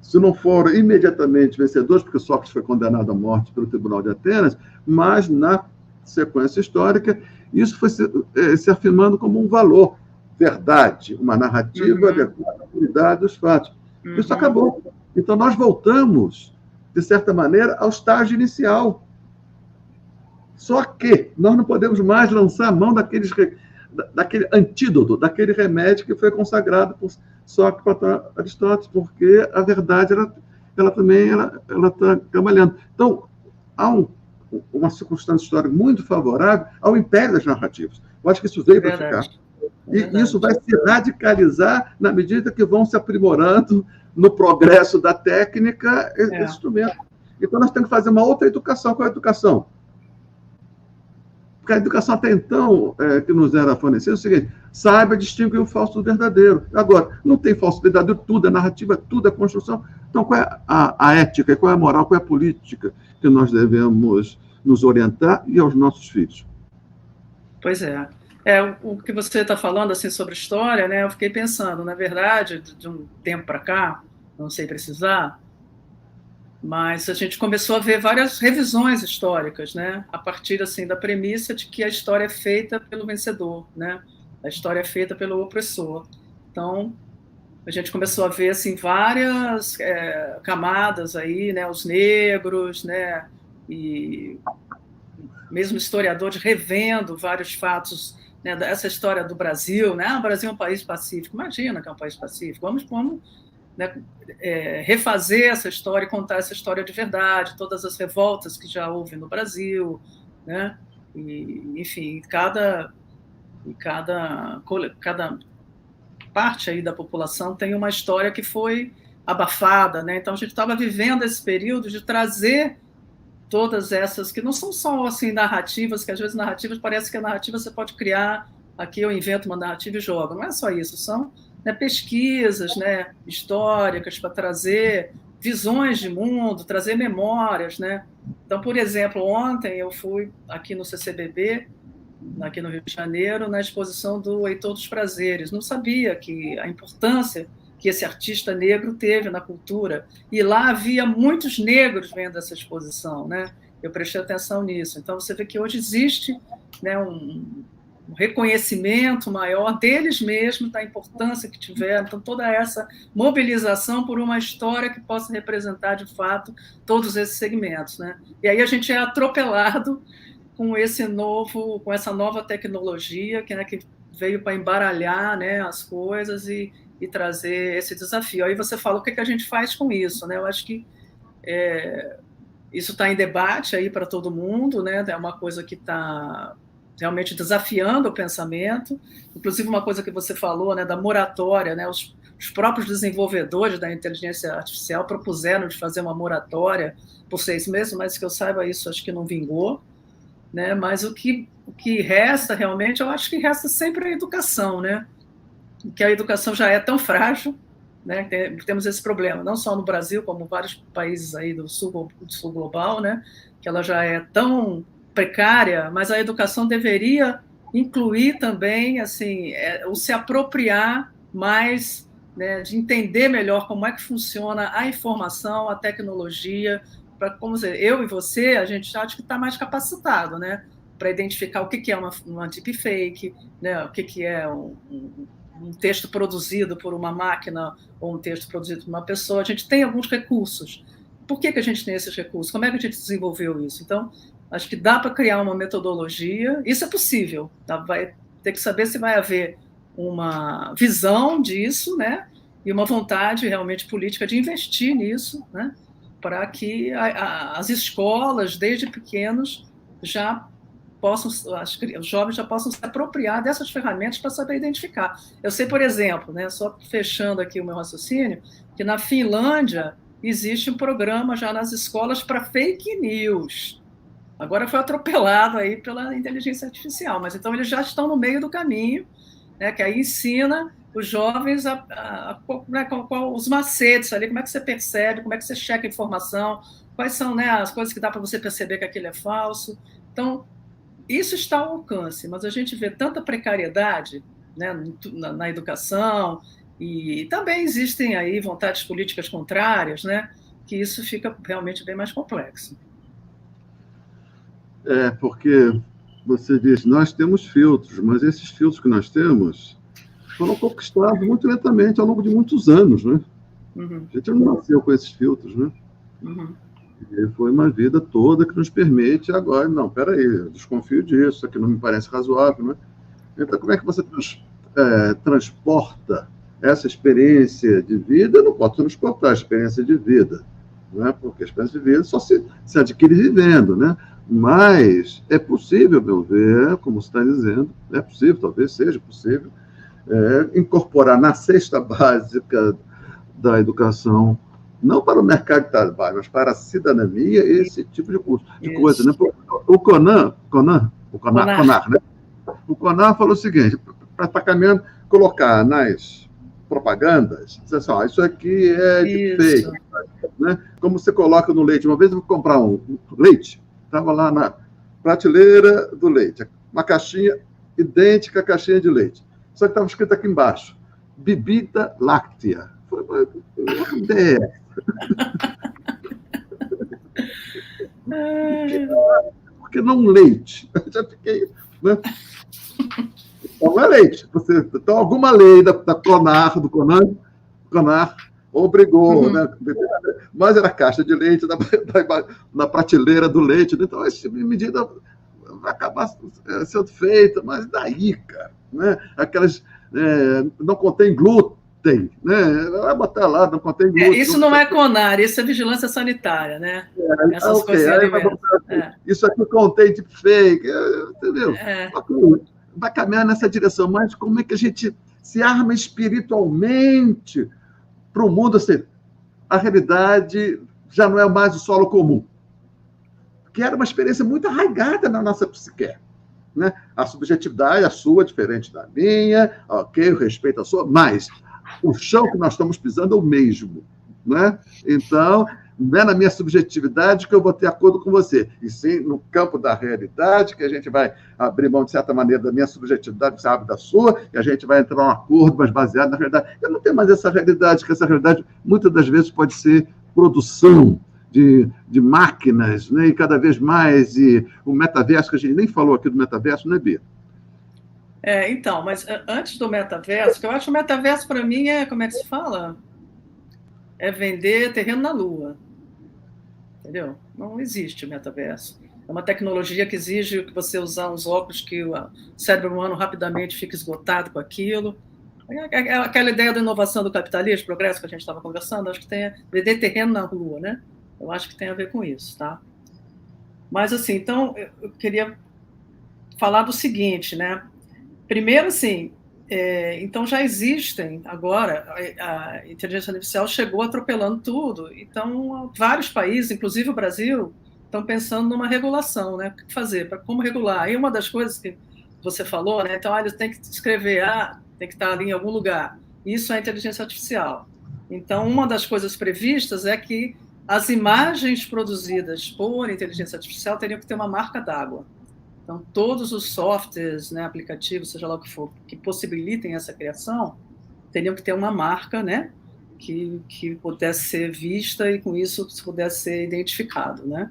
Se não foram imediatamente vencedores, porque Sócrates foi condenado à morte pelo Tribunal de Atenas, mas na sequência histórica, isso foi se afirmando como um valor, verdade, uma narrativa adequada à realidade dos fatos. Isso acabou. Então, nós voltamos, de certa maneira, ao estágio inicial. Só que nós não podemos mais lançar a mão daquele antídoto, daquele remédio que foi consagrado por Sócrates para Aristóteles, porque a verdade ela também está trabalhando. Então, há uma circunstância histórica muito favorável ao império das narrativas. Eu acho que isso veio para ficar. E isso vai se radicalizar na medida que vão se aprimorando no progresso da técnica esse instrumento. Então, nós temos que fazer uma outra educação. Qual é a educação? Porque a educação até então, que nos era fornecida, é o seguinte: saiba distinguir o falso do verdadeiro. Agora, não tem falso verdadeiro, tudo é narrativa, tudo é construção. Então, qual é a ética, qual é a moral, qual é a política que nós devemos nos orientar e aos nossos filhos? Pois é. O que você está falando assim, sobre história, né, eu fiquei pensando, na verdade, de um tempo para cá, não sei precisar, mas a gente começou a ver várias revisões históricas, né, a partir assim, da premissa de que a história é feita pelo vencedor, né, a história é feita pelo opressor. Então, a gente começou a ver assim, várias camadas, aí, né, os negros, né, e mesmo historiadores revendo vários fatos, né, dessa história do Brasil, né, o Brasil é um país pacífico, imagina que é um país pacífico, vamos né, refazer essa história e contar essa história de verdade, todas as revoltas que já houve no Brasil, né? E, enfim, cada parte aí da população tem uma história que foi abafada, né? Então a gente estava vivendo esse período de trazer todas essas que não são só assim narrativas, que às vezes narrativas parece que a narrativa você pode criar, aqui eu invento uma narrativa e jogo, não é só isso, são, né, pesquisas, né, históricas para trazer visões de mundo, trazer memórias, né? Então, por exemplo, ontem eu fui aqui no CCBB, aqui no Rio de Janeiro, na exposição do Heitor dos Prazeres. Não sabia que a importância que esse artista negro teve na cultura. E lá havia muitos negros vendo essa exposição, né? Eu prestei atenção nisso. Então, você vê que hoje existe, né, um reconhecimento maior deles mesmos, da importância que tiveram, então toda essa mobilização por uma história que possa representar, de fato, todos esses segmentos, né? E aí a gente é atropelado com essa nova tecnologia que veio para embaralhar, né, as coisas e trazer esse desafio. Aí você fala, o que a gente faz com isso, né? Eu acho que isso está em debate aí para todo mundo, né? É uma coisa que está realmente desafiando o pensamento, inclusive uma coisa que você falou, né, da moratória, né, os próprios desenvolvedores da inteligência artificial propuseram de fazer uma moratória por 6 meses, mas que eu saiba isso acho que não vingou, né, mas o que resta realmente, eu acho que resta sempre a educação, né, que a educação já é tão frágil, né, temos esse problema, não só no Brasil, como vários países aí do sul global, né, que ela já é tão precária, mas a educação deveria incluir também, assim, o se apropriar mais, né, de entender melhor como é que funciona a informação, a tecnologia, para, como dizer, eu e você, a gente acha que está mais capacitado, né, para identificar o que é uma deepfake, né, o que é um texto produzido por uma máquina ou um texto produzido por uma pessoa. A gente tem alguns recursos. Por que a gente tem esses recursos? Como é que a gente desenvolveu isso? Então, acho que dá para criar uma metodologia, isso é possível, tá? Vai ter que saber se vai haver uma visão disso, né? E uma vontade realmente política de investir nisso, né? Para que as escolas, desde pequenos, já possam, os jovens já possam se apropriar dessas ferramentas para saber identificar. Eu sei, por exemplo, né, só fechando aqui o meu raciocínio, que na Finlândia existe um programa já nas escolas para fake news. Agora foi atropelado aí pela inteligência artificial, mas então eles já estão no meio do caminho, né, que aí ensina os jovens os macetes ali, como é que você percebe, como é que você checa a informação, quais são, né, as coisas que dá para você perceber que aquilo é falso. Então, isso está ao alcance, mas a gente vê tanta precariedade, né, na educação, e também existem aí vontades políticas contrárias, né, que isso fica realmente bem mais complexo. Porque você diz, nós temos filtros, mas esses filtros que nós temos foram conquistados muito lentamente ao longo de muitos anos, né? Uhum. A gente não nasceu com esses filtros, né? Uhum. E foi uma vida toda que nos permite agora, não, peraí, eu desconfio disso, isso aqui não me parece razoável, né? Então, como é que você transporta essa experiência de vida? Eu não posso transportar a experiência de vida, né? Porque a experiência de vida só se adquire vivendo, né? Mas é possível, meu ver, como você está dizendo, é possível, talvez seja possível, incorporar na cesta básica da educação, não para o mercado de trabalho, mas para a cidadania, esse tipo de coisa. Né? O CONAR, né? O CONAR falou o seguinte, para estar caminhando, colocar nas propagandas, dizer assim, isso aqui é de fake, né? Como você coloca no leite. Uma vez eu vou comprar um leite, estava lá na prateleira do leite, uma caixinha idêntica à caixinha de leite. Só que estava escrito aqui embaixo, bebida láctea. Foi uma ideia. Porque não leite? Eu já fiquei... Né? Então, não é leite. Então, alguma lei da CONAR, do CONAR obrigou, né? Mas era caixa de leite na prateleira do leite. Então, essa medida vai acabar sendo feita, mas daí, cara? Né? Aquelas... não contém glúten, né? Vai botar lá, não contém glúten. Isso não é CONAR, isso é vigilância sanitária, né? Essas coisas aí isso aqui contém tipo fake, entendeu? Vai caminhar nessa direção, mas como é que a gente se arma espiritualmente para o mundo? Assim, a realidade já não é mais o solo comum, que era uma experiência muito arraigada na nossa psique. Né? A subjetividade, a sua, diferente da minha, ok, eu respeito a sua, mas o chão que nós estamos pisando é o mesmo. Né? Então, não é na minha subjetividade que eu vou ter acordo com você, e sim no campo da realidade que a gente vai abrir mão, de certa maneira, da minha subjetividade, você abre da sua, e a gente vai entrar num acordo, mas baseado na realidade. Eu não tenho mais essa realidade, que essa realidade, muitas das vezes, pode ser produção de máquinas, né? E cada vez mais, e o metaverso, que a gente nem falou aqui do metaverso, né, Bia? Então, mas antes do metaverso, que eu acho que o metaverso, para mim, como é que se fala? É vender terreno na Lua. Entendeu? Não existe o metaverso. É uma tecnologia que exige que você usar uns óculos que o cérebro humano rapidamente fica esgotado com aquilo. Aquela ideia da inovação do capitalismo, progresso que a gente estava conversando, acho que tem vender terreno na Lua, né? Eu acho que tem a ver com isso, tá? Mas, assim, então, eu queria falar do seguinte, né? Primeiro, assim, então já existem agora, a inteligência artificial chegou atropelando tudo, então vários países, inclusive o Brasil, estão pensando numa regulação, né? O que fazer, como regular. E uma das coisas que você falou, né? Então, eles têm que escrever, tem que estar ali em algum lugar. Isso é inteligência artificial. Então, uma das coisas previstas é que as imagens produzidas por inteligência artificial teriam que ter uma marca d'água. Então, todos os softwares, né, aplicativos, seja lá o que for, que possibilitem essa criação, teriam que ter uma marca, né, que pudesse ser vista e, com isso, pudesse ser identificado, né,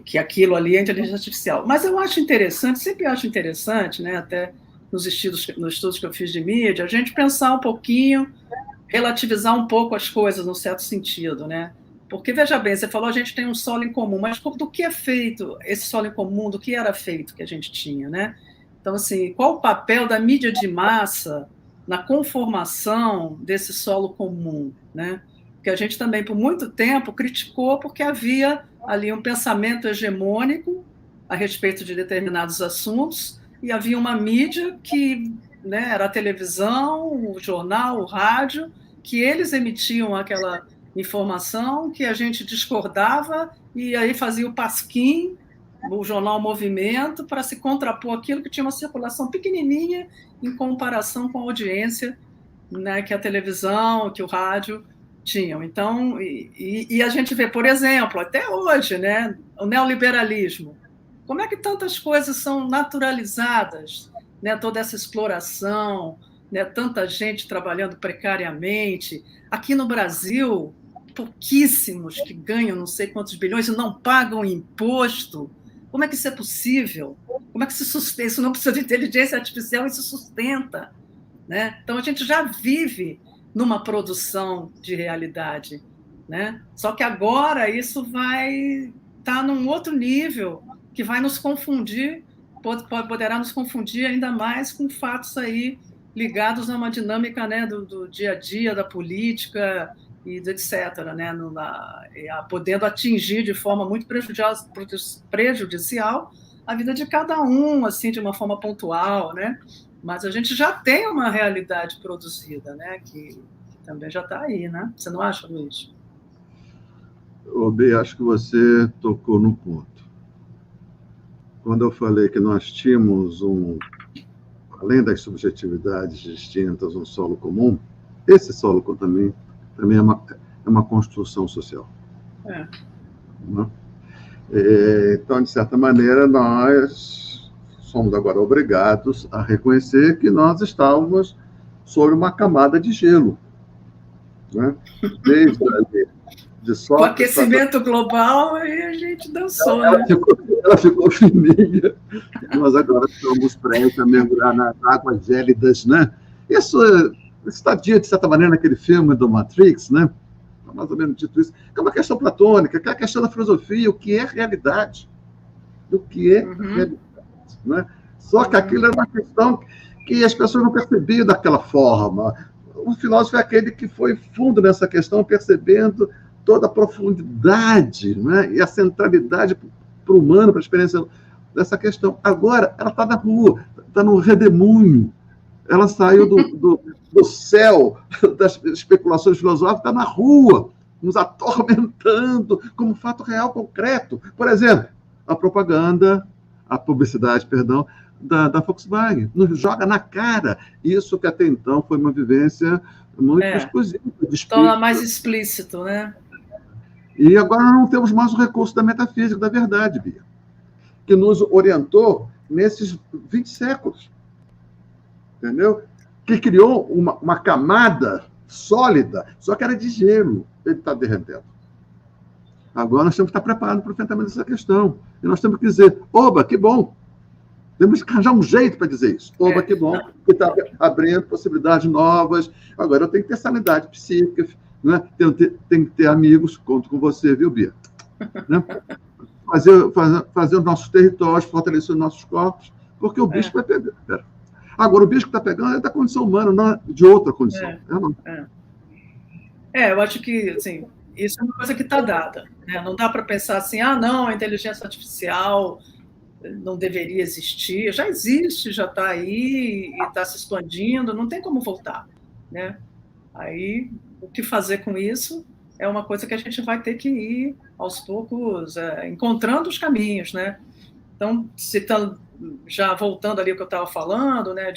que aquilo ali é inteligência artificial. Mas eu acho interessante, sempre acho interessante, né, até nos estudos que eu fiz de mídia, a gente pensar um pouquinho, relativizar um pouco as coisas, num certo sentido, né? Porque, veja bem, você falou, a gente tem um solo em comum, mas do que é feito esse solo em comum, do que era feito que a gente tinha, né? Então, assim, qual o papel da mídia de massa na conformação desse solo comum, né? Que a gente também, por muito tempo, criticou porque havia ali um pensamento hegemônico a respeito de determinados assuntos e havia uma mídia que, né, era a televisão, o jornal, o rádio, que eles emitiam aquela informação que a gente discordava e aí fazia o pasquim, o jornal Movimento, para se contrapor aquilo que tinha uma circulação pequenininha em comparação com a audiência, né, que a televisão, que o rádio tinham. Então, e a gente vê, por exemplo, até hoje, né, o neoliberalismo. Como é que tantas coisas são naturalizadas, né, toda essa exploração, né, tanta gente trabalhando precariamente. Aqui no Brasil, pouquíssimos que ganham não sei quantos bilhões e não pagam imposto. Como é que isso é possível? Como é que se sustenta? Isso não precisa de inteligência artificial, isso sustenta. né? Então, a gente já vive numa produção de realidade, né? Só que agora isso vai estar num outro nível que vai nos confundir, poderá nos confundir ainda mais com fatos aí ligados a uma dinâmica, né, do dia a dia, da política e etc., né, podendo atingir de forma muito prejudicial a vida de cada um, assim, de uma forma pontual, né? Mas a gente já tem uma realidade produzida, né, que também já está aí, né? Você não acha, Luiz? Bia, acho que você tocou no ponto. Quando eu falei que nós tínhamos além das subjetividades distintas, um solo comum, esse solo também é uma construção social. É. Né? Então, de certa maneira, nós somos agora obrigados a reconhecer que nós estávamos sobre uma camada de gelo. Né? Desde ali, de o aquecimento global, aí a gente dançou. Ela ficou fininha. Nós agora estamos prestes a mergulhar nas águas gélidas, né? Isso estadia, de certa maneira, naquele filme do Matrix, né? Mais ou menos dito isso, que é uma questão platônica, que é a questão da filosofia, o que é realidade. O que é realidade. Né? Só que aquilo era uma questão que as pessoas não percebiam daquela forma. O filósofo é aquele que foi fundo nessa questão, percebendo toda a profundidade, né? E a centralidade para o humano, para a experiência dessa questão. Agora, ela está na rua, está no redemoinho. Ela saiu do céu das especulações filosóficas, está na rua, nos atormentando como fato real, concreto. Por exemplo, a publicidade, da Volkswagen, nos joga na cara. Isso que até então foi uma vivência muito exclusiva. Torna mais explícito, né? E agora não temos mais o recurso da metafísica da verdade, Bia, que nos orientou nesses 20 séculos. Entendeu? Que criou uma camada sólida, só que era de gelo. Ele está derretendo. Agora nós temos que estar preparados para o enfrentamento dessa questão. E nós temos que dizer, oba, que bom. Temos que arranjar um jeito para dizer isso. Oba, que bom, que está abrindo possibilidades novas. Agora eu tenho que ter sanidade psíquica, né? Tenho que ter amigos, conto com você, viu, Bia? Né? Fazer os nossos territórios, fortalecer os nossos corpos, porque o bicho vai pegar. Agora, o bicho que está pegando é da condição humana, não é de outra condição. Eu acho que assim, isso é uma coisa que está dada. Né? Não dá para pensar assim, não, a inteligência artificial não deveria existir. Já existe, já está aí e está se expandindo, não tem como voltar. Né? Aí, o que fazer com isso é uma coisa que a gente vai ter que ir, aos poucos, encontrando os caminhos. Né? Então, já voltando ali ao que eu estava falando, né,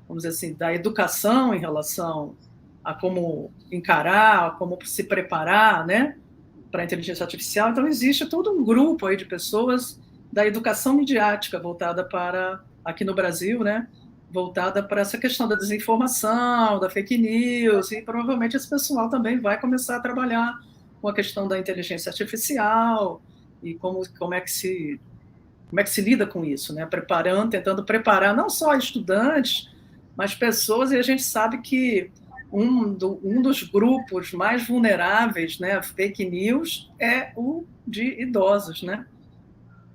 vamos dizer assim, da educação em relação a como encarar, como se preparar, né, para a inteligência artificial. Então, existe todo um grupo aí de pessoas da educação midiática voltada para, aqui no Brasil, né, voltada para essa questão da desinformação, da fake news, e provavelmente esse pessoal também vai começar a trabalhar com a questão da inteligência artificial e como é que se lida com isso, né? Tentando preparar não só estudantes, mas pessoas, e a gente sabe que um dos grupos mais vulneráveis, né, a fake news, é o de idosos, né?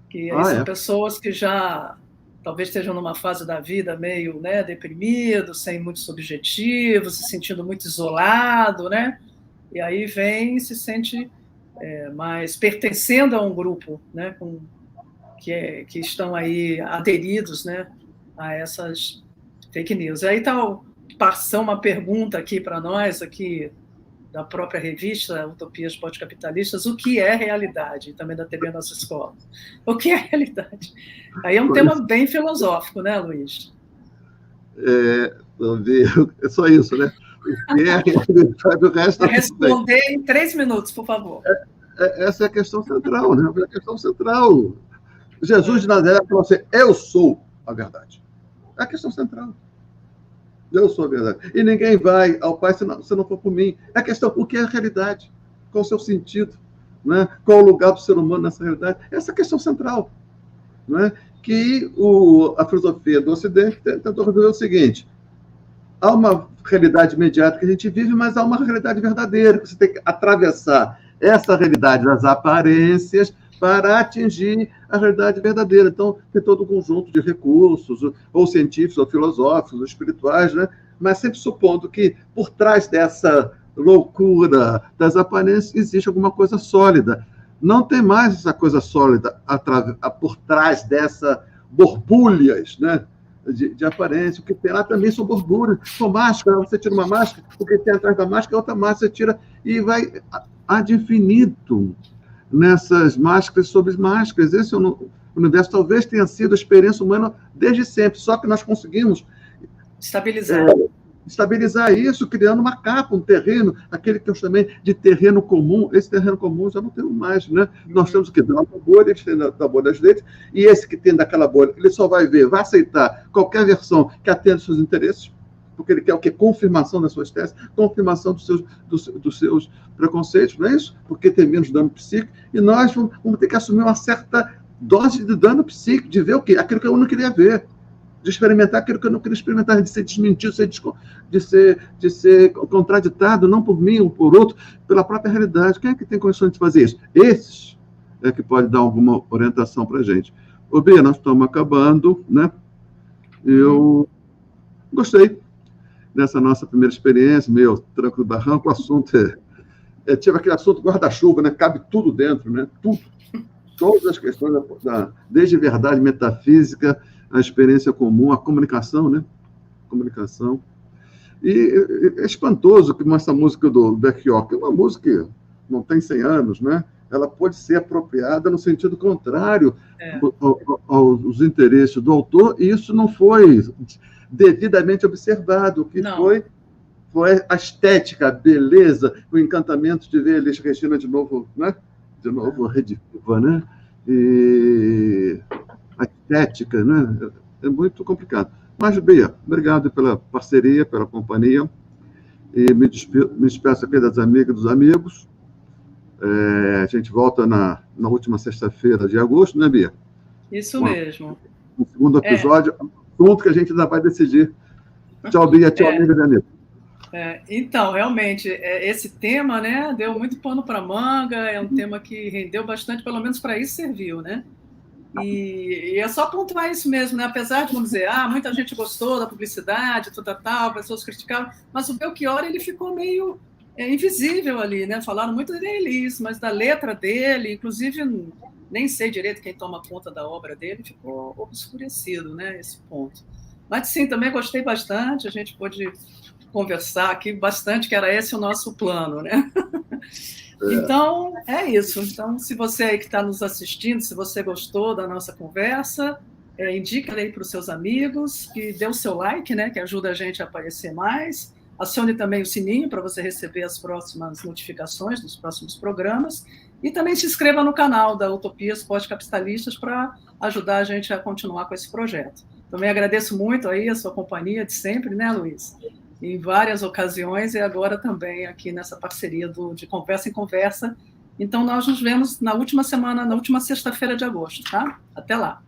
Que são pessoas que já talvez estejam numa fase da vida meio, né, deprimido, sem muitos objetivos, se sentindo muito isolado, né? E aí se sente mais pertencendo a um grupo, né, que estão aí aderidos, né, a essas fake news. E aí passou uma pergunta aqui para nós, aqui da própria revista Utopias Pós-Capitalistas, o que é realidade? Também da TV Nossa Escola. O que é realidade? Aí é um tema bem filosófico, né, Luiz? É só isso, né? O que é realidade? O resto responder em 3 minutos, por favor. Essa é a questão central, né? É a questão central. Jesus de Nazaré falou assim, eu sou a verdade. É a questão central. Eu sou a verdade. E ninguém vai ao Pai se não for por mim. É a questão, o que é a realidade? Qual o seu sentido? Né? Qual o lugar do ser humano nessa realidade? Essa é a questão central. Né? Que a filosofia do Ocidente tentou resolver o seguinte, há uma realidade imediata que a gente vive, mas há uma realidade verdadeira, que você tem que atravessar essa realidade das aparências para atingir a realidade verdadeira. Então, tem todo um conjunto de recursos, ou científicos, ou filosóficos, ou espirituais, né? Mas sempre supondo que por trás dessa loucura das aparências existe alguma coisa sólida. Não tem mais essa coisa sólida por trás dessas borbulhas, né? De aparência. O que tem lá também são borbulhas, são máscaras. Você tira uma máscara, o que tem atrás da máscara é outra máscara, você tira e vai ad infinito nessas máscaras sobre máscaras. Esse é o universo. Talvez tenha sido a experiência humana desde sempre, só que nós conseguimos estabilizar isso, criando uma capa, um terreno, aquele que eu chamei de terreno comum. Esse terreno comum já não temos mais, né? Nós temos que dar uma bolha, eles têm da bolha das letras, e esse que tem daquela bolha, ele só vai ver, vai aceitar qualquer versão que atenda aos seus interesses, porque ele quer o quê? Confirmação das suas teses, confirmação dos seus preconceitos, não é isso? Porque tem menos dano psíquico, e nós vamos ter que assumir uma certa dose de dano psíquico, de ver o quê? Aquilo que eu não queria ver, de experimentar aquilo que eu não queria experimentar, de ser desmentido, de ser contraditado, não por mim ou por outro, pela própria realidade. Quem é que tem condições de fazer isso? Esses é que pode dar alguma orientação para a gente. Ô, Bia, nós estamos acabando, né? Eu gostei dessa nossa primeira experiência, meio tranco do barranco. O assunto tipo aquele assunto guarda-chuva, né? Cabe tudo dentro, né? Tudo. Todas as questões, desde verdade metafísica, a experiência comum, a comunicação, né? Comunicação. E é espantoso que essa música do Belchior, que é uma música que não tem 100 anos, né? Ela pode ser apropriada no sentido contrário aos interesses do autor, e isso não foi devidamente observado. O que foi a estética, a beleza, o encantamento de ver Elis Regina de novo, né? De novo rediviva, né? E a estética, né? É muito complicado. Mas, Bia, obrigado pela parceria, pela companhia. E me despeço aqui das amigas e dos amigos. A gente volta na última sexta-feira de agosto, né, Bia? Isso mesmo. O segundo episódio, assunto que a gente ainda vai decidir. Tchau, Bia. Tchau, amigas e amigos. Então, realmente, esse tema, né, deu muito pano para manga, é um tema que rendeu bastante, pelo menos para isso serviu, né? E é só pontuar isso mesmo, né? Apesar de, vamos dizer, muita gente gostou da publicidade, tal, pessoas criticavam, mas o Belchior, ele ficou meio invisível ali, né? Falaram muito dele, mas da letra dele, inclusive, nem sei direito quem toma conta da obra dele, ficou obscurecido, né? Esse ponto. Mas, sim, também gostei bastante, a gente pôde conversar aqui bastante, que era esse o nosso plano, né? Então, é isso. Então, se você aí que está nos assistindo, se você gostou da nossa conversa, indica aí para os seus amigos, que dê o seu like, né, que ajuda a gente a aparecer mais. Acione também o sininho para você receber as próximas notificações dos próximos programas. E também se inscreva no canal da Utopias Pós-Capitalistas para ajudar a gente a continuar com esse projeto. Também agradeço muito aí a sua companhia de sempre, né, Luiz? Em várias ocasiões e agora também aqui nessa parceria de Conversa em Conversa. Então, nós nos vemos na última semana, na última sexta-feira de agosto, tá? Até lá.